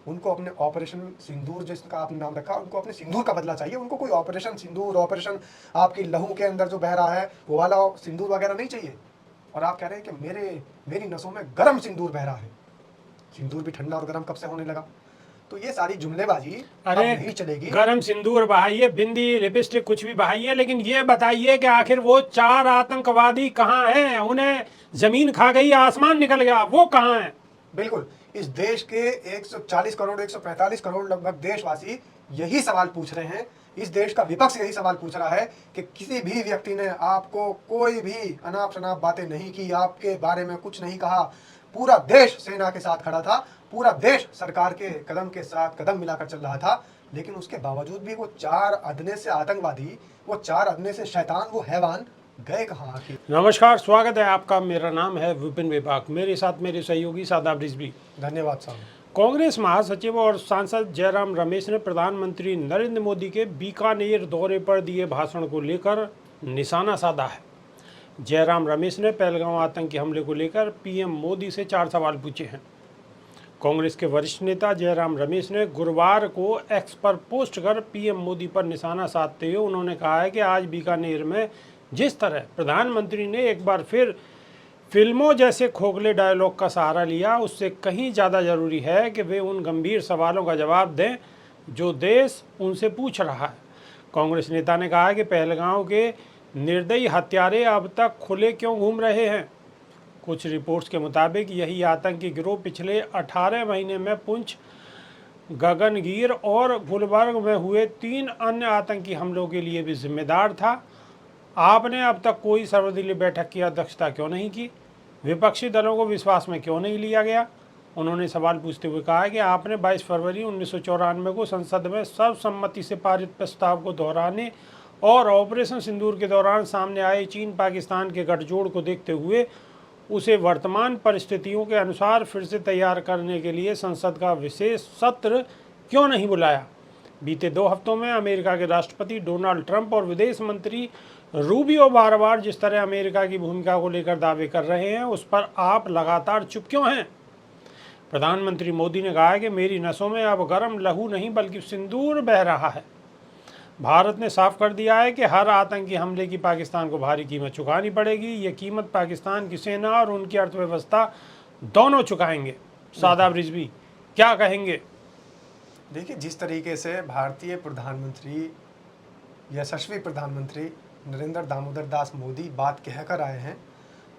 उनको अपने ऑपरेशन सिंदूर जिसका आपने नाम रखा, उनको अपने सिंदूर का बदला चाहिए। उनको कोई ऑपरेशन सिंदूर, ऑपरेशन आपकी लहू के अंदर जो बह रहा है वो वाला सिंदूर वगैरह नहीं चाहिए। और आप कह रहे हैं कि मेरी नसों में गर्म सिंदूर बह रहा है। सिंदूर भी ठंडा और गर्म कब से होने लगा? तो ये सारी जुमलेबाजी अब अरे नहीं चलेगी। गरम सिंदूर बहाइए, बिंदी लिपस्टिक कुछ भी बहाइए, लेकिन ये बताइए कि आखिर वो 4 आतंकवादी कहाँ हैं? उन्हें जमीन खा गई, आसमान निकल गया, वो कहाँ हैं? बिल्कुल, इस देश के 140 करोड़ 145 करोड़ लगभग देशवासी यही सवाल पूछ रहे हैं। इस देश का विपक्ष यही सवाल पूछ रहा है कि किसी भी व्यक्ति ने आपको कोई भी अनाप शनाप बातें नहीं की, आपके बारे में कुछ नहीं कहा। पूरा देश सेना के साथ खड़ा था, पूरा देश सरकार के कदम के साथ कदम मिलाकर चल रहा था, लेकिन उसके बावजूद भी वो 4 अदने से आतंकवादी, वो 4 अदने से शैतान, वो हैवान गए कहाँ आखिर? नमस्कार, स्वागत है आपका। मेरा नाम है विपिन विभाग, मेरे साथ मेरे सहयोगी शादाब रिजवी। धन्यवाद साहब। कांग्रेस महासचिव और सांसद जयराम रमेश ने प्रधानमंत्री नरेंद्र मोदी के बीकानेर दौरे पर दिए भाषण को लेकर निशाना साधा है। जयराम रमेश ने पहलगांव आतंकी हमले को लेकर पीएम मोदी से 4 सवाल पूछे हैं। कांग्रेस के वरिष्ठ नेता जयराम रमेश ने गुरुवार को एक्स पर पोस्ट कर पीएम मोदी पर निशाना साधते हुए उन्होंने कहा है कि आज बीकानेर में जिस तरह प्रधानमंत्री ने एक बार फिर फिल्मों जैसे खोखले डायलॉग का सहारा लिया, उससे कहीं ज़्यादा ज़रूरी है कि वे उन गंभीर सवालों का जवाब दें जो देश उनसे पूछ रहा है। कांग्रेस नेता ने कहा कि पहलगांव के निर्दयी हत्यारे अब तक खुले क्यों घूम रहे हैं। कुछ रिपोर्ट्स के मुताबिक यही आतंकी गिरोह पिछले 18 महीने में पुंछ, गगनगीर और गुलबर्ग में हुए 3 अन्य आतंकी हमलों के लिए भी जिम्मेदार था। आपने अब तक कोई सर्वदलीय बैठक की अध्यक्षता क्यों नहीं की? विपक्षी दलों को विश्वास में क्यों नहीं लिया गया? उन्होंने सवाल पूछते हुए कहा कि आपने 22 फरवरी 1994 को संसद में सर्वसम्मति से पारित प्रस्ताव को दोहराने और ऑपरेशन सिंदूर के दौरान सामने आए चीन पाकिस्तान के गठजोड़ को देखते हुए उसे वर्तमान परिस्थितियों के अनुसार फिर से तैयार करने के लिए संसद का विशेष सत्र क्यों नहीं बुलाया? बीते 2 हफ्तों में अमेरिका के राष्ट्रपति डोनाल्ड ट्रंप और विदेश मंत्री रूबियो बार बार जिस तरह अमेरिका की भूमिका को लेकर दावे कर रहे हैं, उस पर आप लगातार चुप क्यों हैं? प्रधानमंत्री मोदी ने कहा है कि मेरी नसों में अब गर्म लहू नहीं बल्कि सिंदूर बह रहा है। भारत ने साफ कर दिया है कि हर आतंकी हमले की पाकिस्तान को भारी कीमत चुकानी पड़ेगी। ये कीमत पाकिस्तान की सेना और उनकी अर्थव्यवस्था दोनों चुकाएंगे। शादाब रिजवी क्या कहेंगे? देखिए, जिस तरीके से भारतीय प्रधानमंत्री, यशस्वी प्रधानमंत्री नरेंद्र दामोदर दास मोदी बात कहकर आए हैं,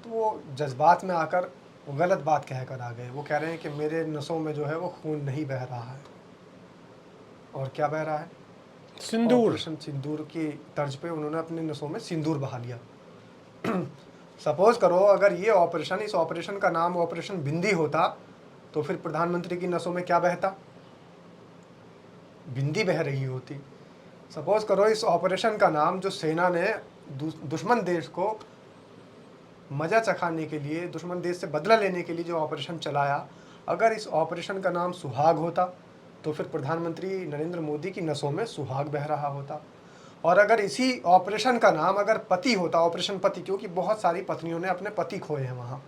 तो वो जज्बात में आकर वो गलत बात कहकर आ गए। वो कह रहे हैं कि मेरे नसों में जो है वो खून नहीं बह रहा है। और क्या बह रहा है? सिंदूर। ऑपरेशन सिंदूर की तर्ज पे उन्होंने अपने नसों में सिंदूर बहा लिया। सपोज करो अगर ये ऑपरेशन, इस ऑपरेशन का नाम ऑपरेशन बिंदी होता, तो फिर प्रधानमंत्री की नसों में क्या बहता? बिंदी बह रही होती। सपोज करो इस ऑपरेशन का नाम, जो सेना ने दुश्मन देश को मजा चखाने के लिए, दुश्मन देश से बदला लेने के लिए जो ऑपरेशन चलाया, अगर इस ऑपरेशन का नाम सुहाग होता, तो फिर प्रधानमंत्री नरेंद्र मोदी की नसों में सुहाग बह रहा होता। और अगर इसी ऑपरेशन का नाम अगर पति होता, ऑपरेशन पति, क्योंकि बहुत सारी पत्नियों ने अपने पति खोए हैं वहाँ,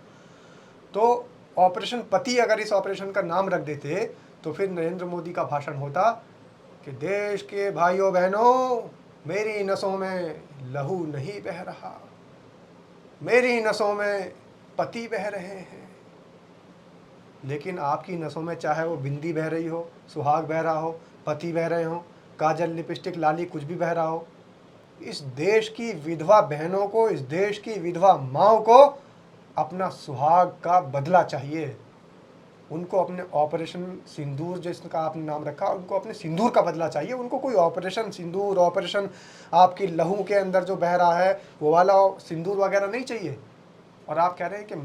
तो ऑपरेशन पति अगर इस ऑपरेशन का नाम रख देते, तो फिर नरेंद्र मोदी का भाषण होता कि देश के भाइयों बहनों, मेरी नसों में लहू नहीं बह रहा, मेरी नसों में पति बह रहे हैं। लेकिन आपकी नसों में चाहे वो बिंदी बह रही हो, सुहाग बह रहा हो, पति बह रहे हो, काजल, लिपस्टिक, लाली कुछ भी बह रहा हो, इस देश की विधवा बहनों को, इस देश की विधवा माँओं को अपना सुहाग का बदला चाहिए। उनको अपने ऑपरेशन सिंदूर जिसका आपने नाम रखा, उनको अपने सिंदूर का बदला चाहिए। उनको कोई ऑपरेशन सिंदूर, ऑपरेशन आपकी लहू के अंदर जो बह रहा है वो वाला सिंदूर वगैरह नहीं चाहिए। और आप कह रहे हैं कि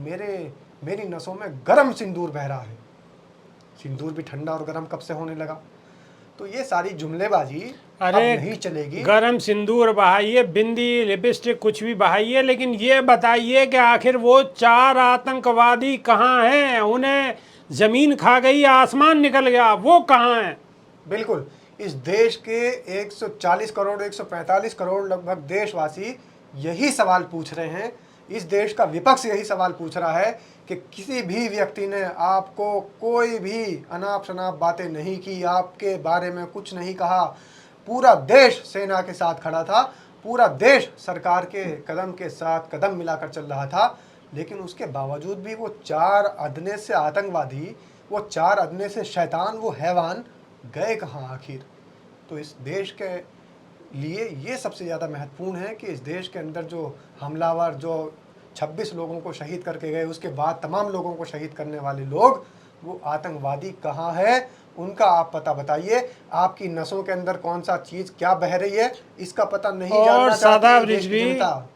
मेरी नसों में गर्म सिंदूर बह रहा है। सिंदूर भी ठंडा और गर्म कब से होने लगा? तो ये सारी जुमलेबाजी अब नहीं चलेगी। गरम सिंदूर बहाइए, बिंदी लिपस्टिक कुछ भी बहाइए, लेकिन ये बताइए कि आखिर वो 4 आतंकवादी कहाँ हैं? उन्हें जमीन खा गई, आसमान निकल गया, वो कहाँ हैं? बिल्कुल, इस देश के 140 करोड़ 145 करोड़ लगभग देशवासी यही सवाल पूछ रहे हैं इस देश का विपक्ष यही सवाल पूछ रहा है कि किसी भी व्यक्ति ने आपको कोई भी अनाप शनाप बातें नहीं की, आपके बारे में कुछ नहीं कहा। पूरा देश सेना के साथ खड़ा था, पूरा देश सरकार के कदम के साथ कदम मिलाकर चल रहा था, लेकिन उसके बावजूद भी वो 4 अदने से आतंकवादी, वो 4 अदने से शैतान, वो हैवान गए कहाँ आखिर। तो इस देश के लिए ये सबसे ज़्यादा महत्वपूर्ण है कि इस देश के अंदर जो हमलावर, जो 26 लोगों को शहीद करके गए, उसके बाद तमाम लोगों को शहीद करने वाले लोग, वो आतंकवादी कहाँ है, उनका आप पता बताइए। आपकी नसों के अंदर कौन सा चीज़ क्या बह रही है, इसका पता नहीं और जानना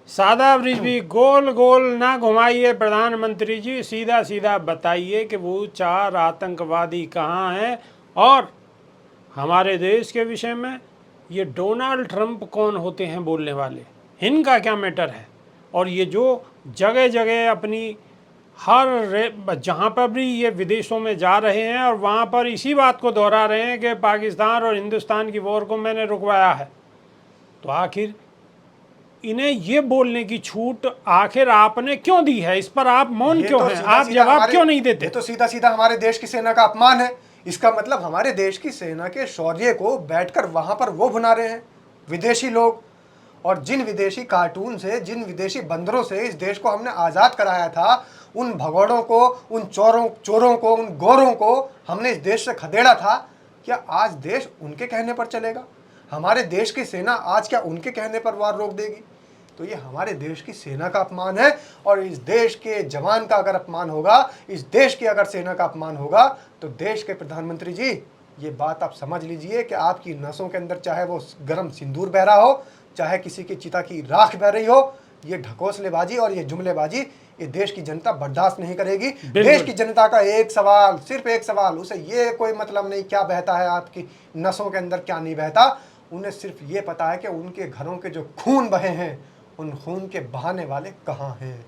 सादा ब्रिज भी गोल गोल ना घुमाइए प्रधानमंत्री जी, सीधा सीधा बताइए कि वो 4 आतंकवादी कहाँ हैं। और हमारे देश के विषय में ये डोनाल्ड ट्रंप कौन होते हैं बोलने वाले, इनका क्या मैटर है। और ये जो जगह जगह अपनी जहाँ पर भी ये विदेशों में जा रहे हैं और वहाँ पर इसी बात को दोहरा रहे हैं कि पाकिस्तान और हिंदुस्तान की वॉर को मैंने रुकवाया है, तो आखिर इन्हें ये बोलने की छूट आखिर आपने क्यों दी है? इस पर आप मौन क्यों हैं? आप जवाब क्यों नहीं देते? ये तो सीधा सीधा हमारे देश की सेना का अपमान है। इसका मतलब हमारे देश की सेना के शौर्य को बैठकर वहां पर वो भुना रहे हैं विदेशी लोग। और जिन विदेशी कार्टून से, जिन विदेशी बंदरों से इस देश को हमने आज़ाद कराया था, उन भगोड़ों को, उन चोरों को, उन गोरों को हमने इस देश से खदेड़ा था, क्या आज देश उनके कहने पर चलेगा? हमारे देश की सेना आज क्या उनके कहने पर वार रोक देगी? तो ये हमारे देश की सेना का अपमान है। और इस देश के जवान का अगर अपमान होगा, इस देश की अगर सेना का अपमान होगा, तो देश के प्रधानमंत्री जी ये बात आप समझ लीजिए कि आपकी नसों के अंदर चाहे वो गर्म सिंदूर बह रहा हो, चाहे किसी की चिता की राख बह रही हो, ये ढकोसलेबाजी और ये जुमलेबाजी ये देश की जनता बर्दाश्त नहीं करेगी। देश की जनता का एक सवाल, सिर्फ एक सवाल, उसे ये कोई मतलब नहीं क्या बहता है आपकी नसों के अंदर, क्या नहीं बहता। उन्हें सिर्फ ये पता है कि उनके घरों के जो खून बहे हैं, उन खून के बहाने वाले कहाँ हैं।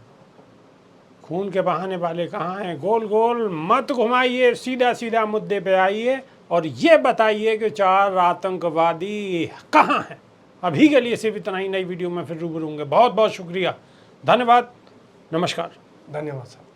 खून के बहाने वाले कहाँ हैं? गोल गोल मत घुमाइए, सीधा सीधा मुद्दे पे आइए और ये बताइए कि 4 आतंकवादी कहाँ हैं। अभी के लिए सिर्फ इतना ही। नई वीडियो में फिर रूबरू होंगे। बहुत बहुत शुक्रिया, धन्यवाद, नमस्कार। धन्यवाद साहब।